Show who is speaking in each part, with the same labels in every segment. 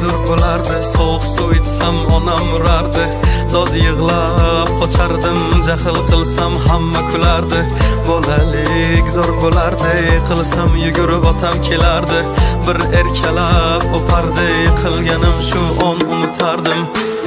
Speaker 1: zo'r bo'lardi. Sovuq suv ichsam onam urardi. Dod yig'lab qochardim, jahl qilsam hamma kulardi. Bolalik zo'r bo'lardi, qilsam yugurib otam kelardi. Bir erkalab o'pardi, qilganim shu on unutardim.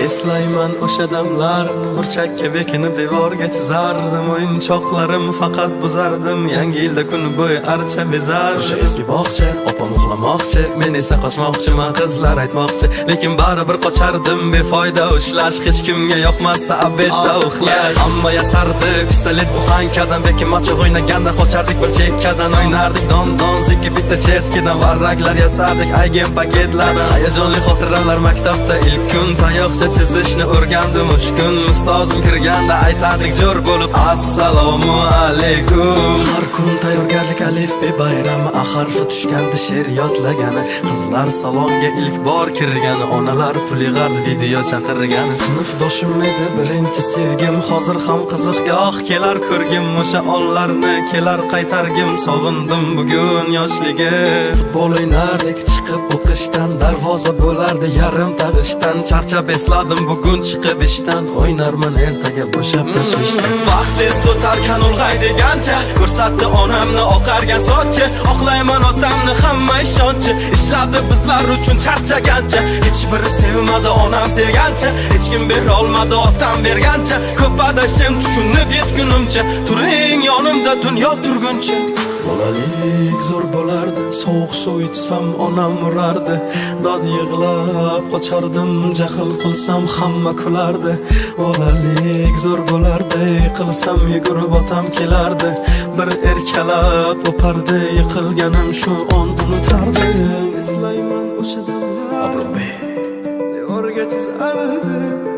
Speaker 1: Eslayman o'sha damlar, burchakka bekinib devorga chizardim. O'yinchoqlarim faqat buzardim, yangi yilda kun bo'yi archa bezar. O'sha eski bog'cha, opam uxlamoqchi, men esa qochmoqchiman, qizlar aytmoqchi. Lekin baribir qochardim, befoyda ushlash, hech kimga yoqmasdi abedda uxlash. Hamma yasardi, pistolet buxankadan, bekin macho o'ynaganda qochardik bir chekkadan. O'ynardik don zikki bitta chertkidan, varraklar yasardik aygen paketlardan. Hayajonli xotiralar maktabda ilk kun, tayoqcha chizishni o'rgandim uch kun. Ustozim kirganda aytardik jo'r bo'lib assalomu alaykum. Har kun tayyorgarlik alif be bayrami, harfi tushganda she'r yodlagani. Qizlar salonga ilk bor kirgani, onalar pul yig'ardi, video chaqirgani. Sinfdoshim edi birinchi sevgim, hozir ham qiziqgoh kelar ko'rgim. O'sha onlarni kelar qaytargim, sog'indim bugun yoshligim. Futbol o'ynardik chiqib o'qishdan, darvoza bo'lardi yarim tag'ishdan. Charchab esladim bugun chiqib ishdan, o'ynarman ertaga bo'shab tashvishdan. Vaqt tez o'tarkan ulg'ay degancha, ko'rsatdi onamni oqargan sochi. Oqlayman otamni hamma ishonchi, ishladi bizlar uchun charchagancha. Hech biri sevmadi onam sevgancha, hech kim bera olmadi otam bergancha. Ko'p adashim tushunib yetgunimcha, turing yonimda dunyo turguncha. Bolalik zo'r bo'lardi, sovuq suv ichsam onam urardi. Dod yig'lab qochardim, jahl qilsam hamma kulardi. Bolalik zo'r bo'lardi, qilsam yugurib otam kelardi. Bir erkalab o'pardi, yiqilganim shu on unutardi. Eslayman o'sha damlar, devorga chizardi.